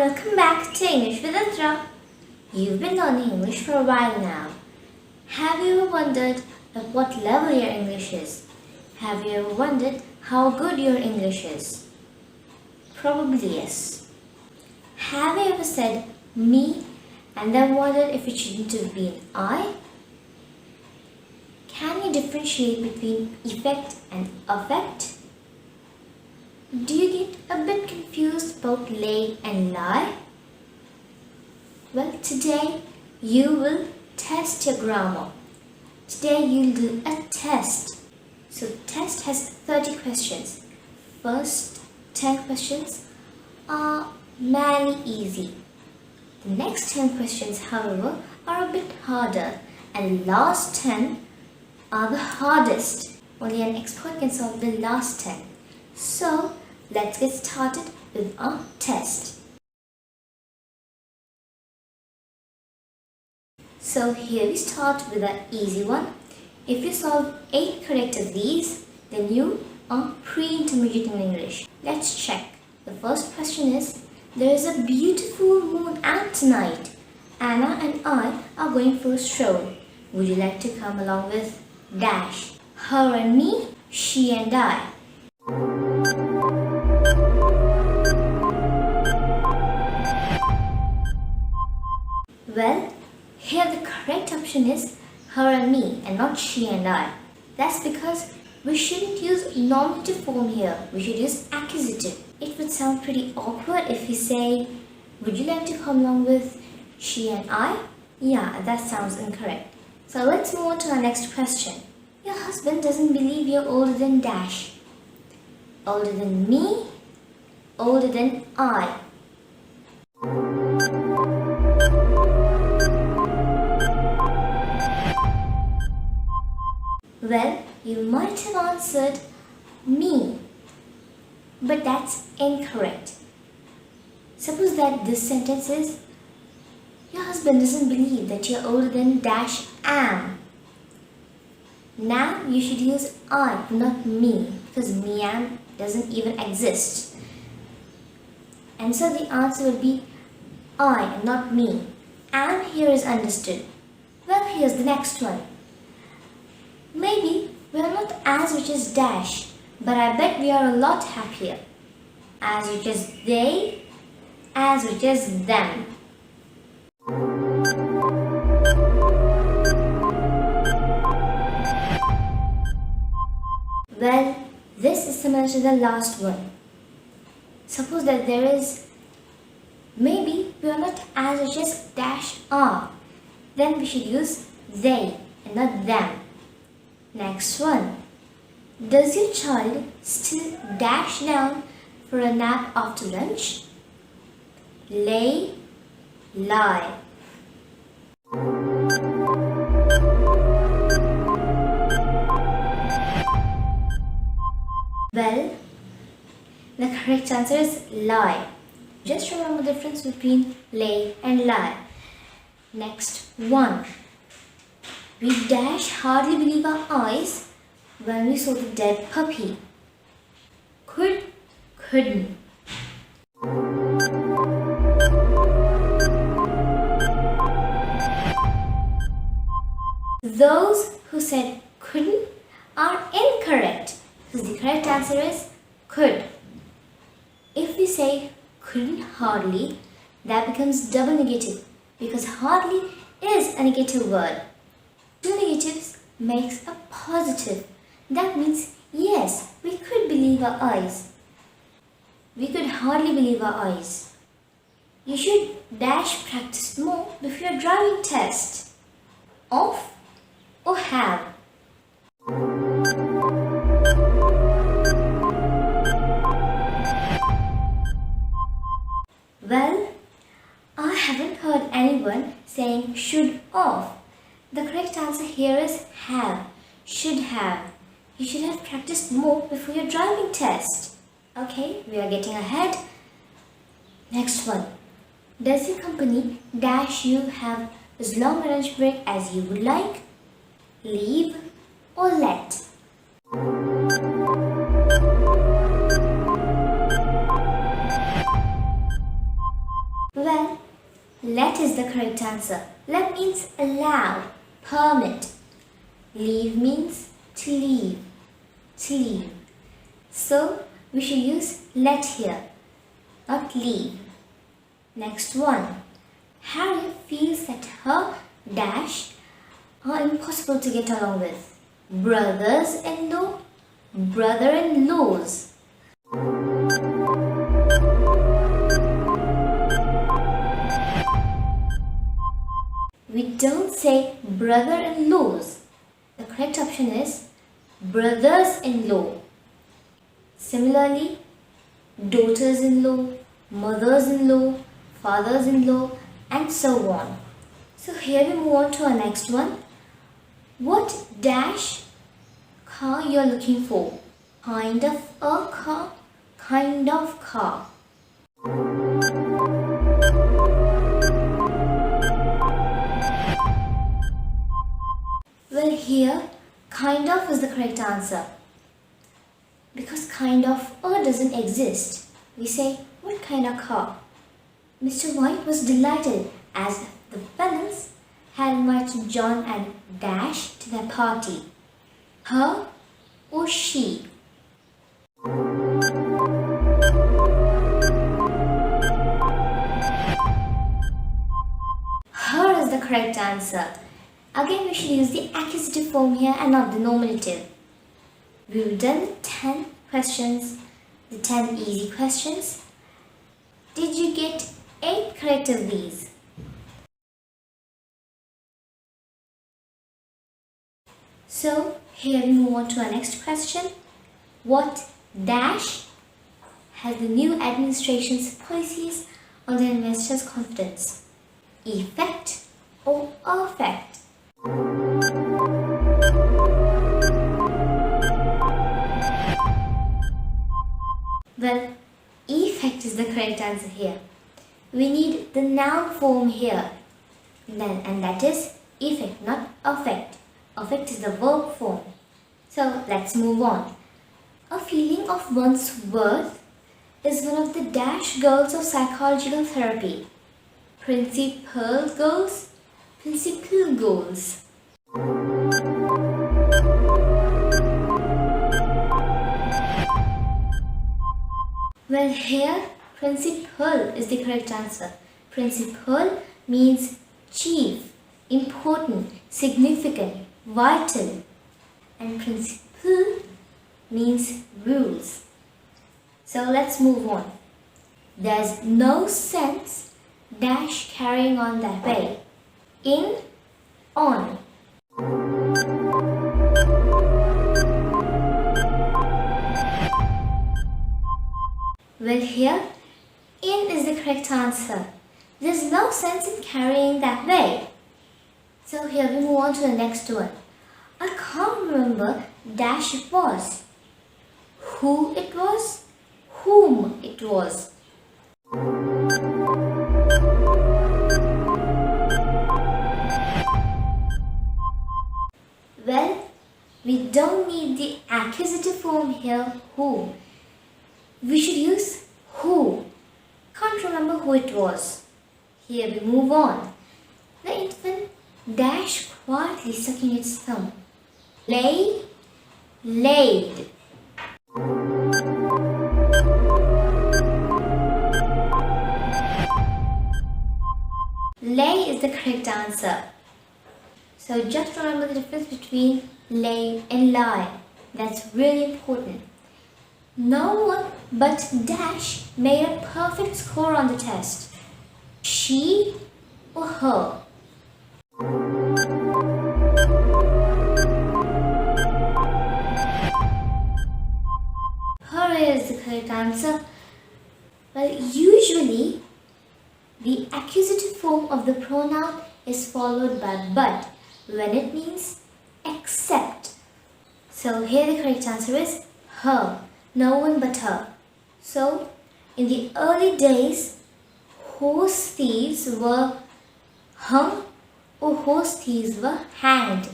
welcome back to English with Atra. You've been learning English for a while now. Have you ever wondered at what level your English is? Have you ever wondered how good your English is? Probably yes. Have you ever said me and then wondered if it shouldn't have been I? Can you differentiate between effect and affect? Do you get a bit confused about lay and lie? Well, today you will test your grammar. Today you'll do a test. So the test has 30 questions. First 10 questions are very easy. The next 10 questions, however, are a bit harder, and the last 10 are the hardest. Only an expert can solve the last 10. So let's get started with our test. So here we start with an easy one. If you solve 8 correct of these, then you are pre-intermediate in English. Let's check. The first question is, there is a beautiful moon out tonight. Anna and I are going for a stroll. Would you like to come along with dash? Her and me, she and I. Well, here the correct option is her and me and not she and I. That's because we shouldn't use nominative form here. We should use accusative. It would sound pretty awkward if we say, would you like to come along with she and I? Yeah, that sounds incorrect. So let's move on to our next question. Your husband doesn't believe you're older than dash. Older than me, older than I. Well, you might have answered me, but that's incorrect. Suppose that this sentence is, your husband doesn't believe that you're older than dash am. Now you should use I, not me, because me am doesn't even exist. And so the answer will be I and not me. Am here is understood. Well, here's the next one. Maybe we are not as rich as dash, but I bet we are a lot happier. As rich as they, as rich as them. Well, this is similar to the last one. Suppose that there is, maybe we are not as rich as dash are. Then we should use they and not them. Next one. Does your child still dash down for a nap after lunch? Lay, lie. Well, the correct answer is lie. Just remember the difference between lay and lie. Next one. We dash hardly believe our eyes when we saw the dead puppy. Could, couldn't. Those who said couldn't are incorrect, because the correct answer is could. If we say couldn't hardly, that becomes double negative, because hardly is a negative word. Two negatives makes a positive. That means yes, we could believe our eyes. We could hardly believe our eyes. You should dash practice more before your driving test. Off or have. Well, I haven't heard anyone saying should off. The correct answer here is have, should have. You should have practiced more before your driving test. Okay, we are getting ahead. Next one. Does your company dash you have as long a lunch break as you would like? Leave or let? correct answer. Let means allow, permit. Leave means to leave, to leave. So we should use let here, not leave. Next one. Harriet feels that her dash are impossible to get along with. Brothers-in-law, brother-in-laws. We don't say brother-in-laws. The correct option is brothers-in-law. Similarly, daughters-in-law, mothers-in-law, fathers-in-law, and so on. So here we move on to our next one. What dash car you're looking for? Kind of a car, kind of car. Well, here, kind of is the correct answer. Because kind of doesn't exist. We say, what kind of car? Mr. White was delighted as the Pennants had invited John and Dash to their party. Her or she? Her is the correct answer. Again, we should use the accusative form here and not the nominative. We've done the 10 questions, the 10 easy questions. Did you get 8 correct of these? So, here we move on to our next question. What dash has the new administration's policies on the investors' confidence? Effect or affect? Well, effect is the correct answer here. We need the noun form here. And that is effect, not affect. Affect is the verb form. So let's move on. A feeling of one's worth is one of the dash goals of psychological therapy. Principal goals, principal goals. Well, here principal is the correct answer. Principal means chief, important, significant, vital. And principle means rules. So let's move on. There's no sense dash carrying on that way. In, on. Well, here, in is the correct answer. There's no sense in carrying that way. So here we move on to the next one. I can't remember dash it was. Who it was, whom it was. Well, we don't need the accusative form here, who. We should use who. Can't remember who it was. Here we move on. The infant dash quietly sucking its thumb. Lay, laid. Lay is the correct answer. So just remember the difference between lay and lie. That's really important. No one but Dash made a perfect score on the test. She or her? Her is the correct answer. Well, usually the accusative form of the pronoun is followed by but when it means except. So here the correct answer is her. No one but her. So, in the early days, horse thieves were hung or horse thieves were hanged.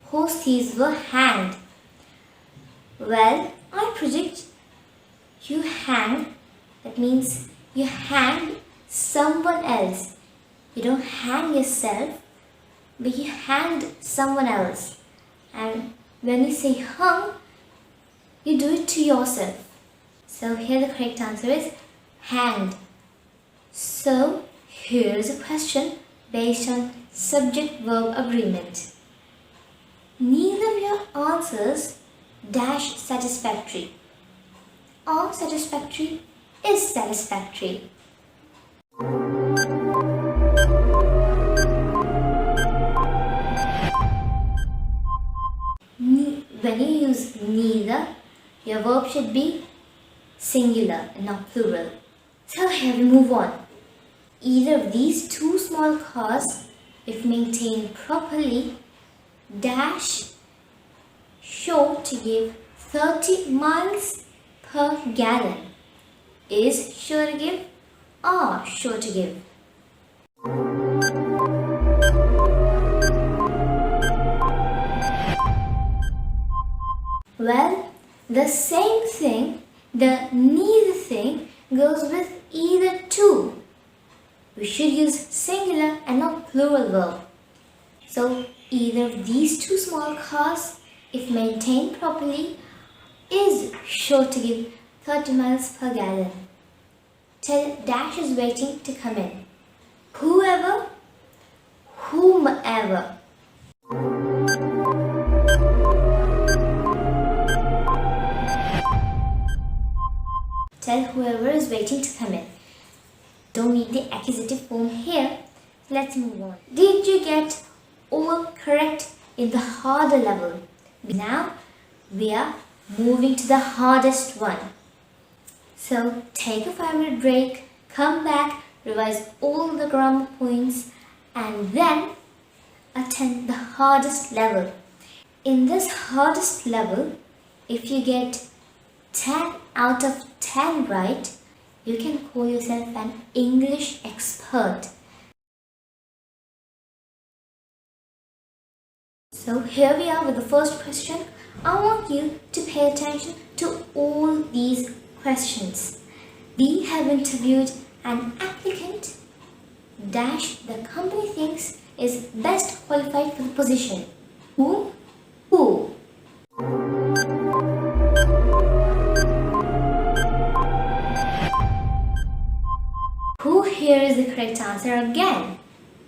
Horse thieves were hanged. Well, I predict you hang, that means you hang someone else. You don't hang yourself, but you hanged someone else. And when you say hung, you do it to yourself. So here the correct answer is hanged. So here is a question based on subject-verb agreement. Neither of your answers dash satisfactory. Or satisfactory is satisfactory. When you use neither, your verb should be singular and not plural. So here we move on. Either of these two small cars, if maintained properly, dash sure to give 30 miles per gallon. Is sure to give or sure to give? Well, the same thing, the neither thing goes with either too. We should use singular and not plural verb. So either of these two small cars, if maintained properly, is sure to give 30 miles per gallon. Tell Dash is waiting to come in. Whoever, whomever. Tell whoever is waiting to come in. Don't need the accusative form here. Let's move on. Did you get all correct in the harder level? Now we are moving to the hardest one. So take a 5-minute break, come back, revise all the grammar points, and then attend the hardest level. In this hardest level, if you get 10 out of 10 right, you can call yourself an English expert. So here we are with the first question. I want you to pay attention to all these questions. We have interviewed an applicant dash the company thinks is best qualified for the position. Who? Who? Who here is the correct answer again?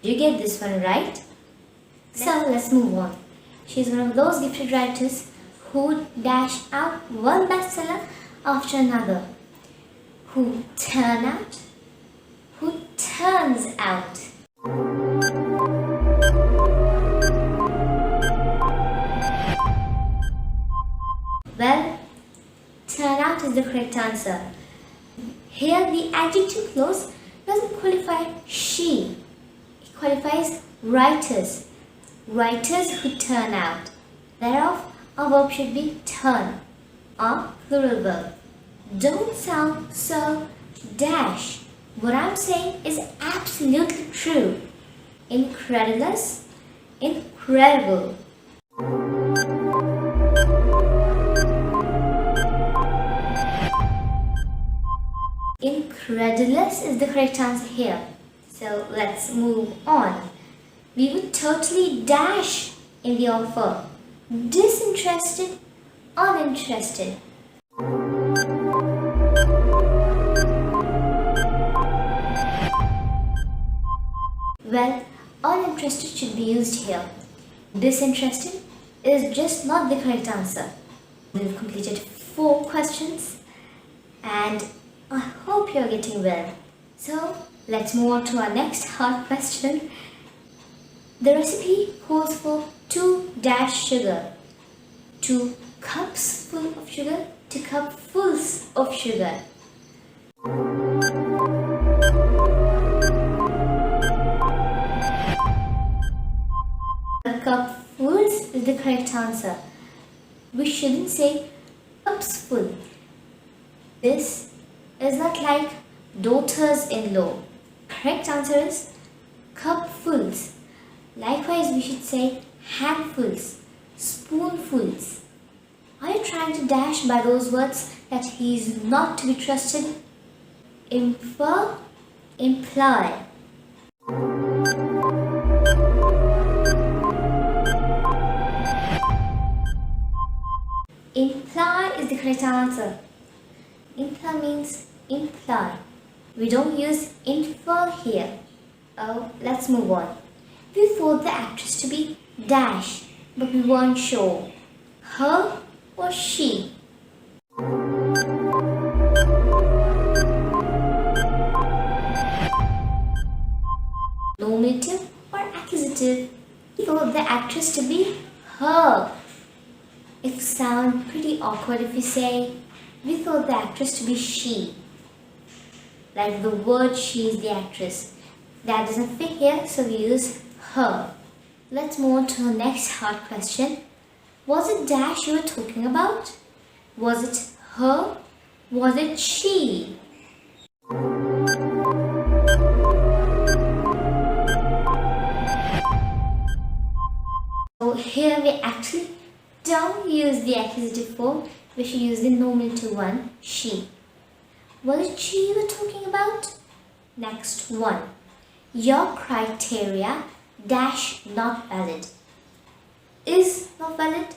You get this one right? So let's move on. She's one of those gifted writers who dash out one bestseller after another. Who turn out? Who turns out? Well, turn out is the correct answer. Here the adjective clause doesn't qualify she. It qualifies writers. Writers who turn out. Thereof, our verb should be turn, or plural verb. Don't sound so dash. What I'm saying is absolutely true. Incredulous, incredible. Incredulous is the correct answer here. So let's move on. We would totally dash in the offer. Disinterested, uninterested. Well, uninterested should be used here. Disinterested is just not the correct answer. We've completed 4 questions and I hope you're getting well. So let's move on to our next hard question. The recipe calls for 2 dash sugar, 2 cups full of sugar, 2 cupfuls of sugar. Cupfuls is the correct answer. We shouldn't say cups full. This is not like daughters-in-law. Correct answer is cupfuls. Likewise, we should say handfuls, spoonfuls. Are you trying to dash by those words that he is not to be trusted? Infer, imply. Imply is the correct answer. Imply means imply. We don't use infer here. Oh, let's move on. We thought the actress to be dash, but we weren't sure. Her or she? Nominative or accusative? We thought the actress to be her. It sounds pretty awkward if we say, we thought the actress to be she. Like the word she is the actress. That doesn't fit here, so we use her. Let's move on to the next hard question. Was it dash you were talking about? Was it her? Was it she? So here we actually don't use the accusative form. We should use the nominative one, she. Was it she you were talking about? Next one. Your criteria dash not valid. Is not valid?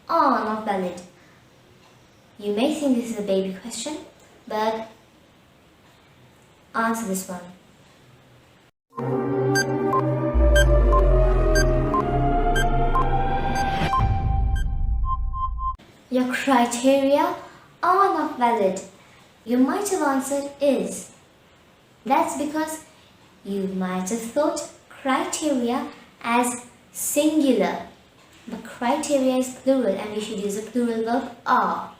Are not valid. You may think this is a baby question, but answer this one. Your criteria are not valid. You might have answered is. That's because you might have thought criteria as singular. But criteria is plural and we should use a plural verb are.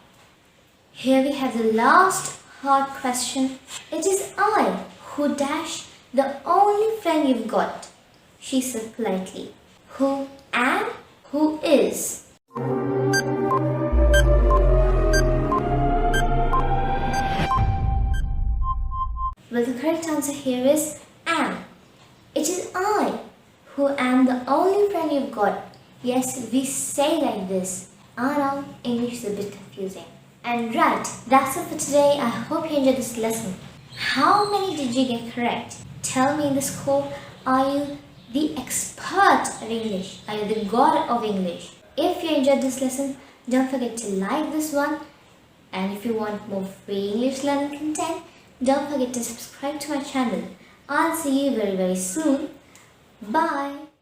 Here we have the last hard question. It is I who dash the only friend you've got. She said politely. Who am? Who is? Well, the correct answer here is am. It is I who am the only friend you've got. Yes, we say like this. I know English is a bit confusing. And right, that's it for today. I hope you enjoyed this lesson. How many did you get correct? Tell me in the score. Are you the expert of English? Are you the god of English? If you enjoyed this lesson, don't forget to like this one. And if you want more free English learning content, don't forget to subscribe to my channel. I'll see you very soon. Bye.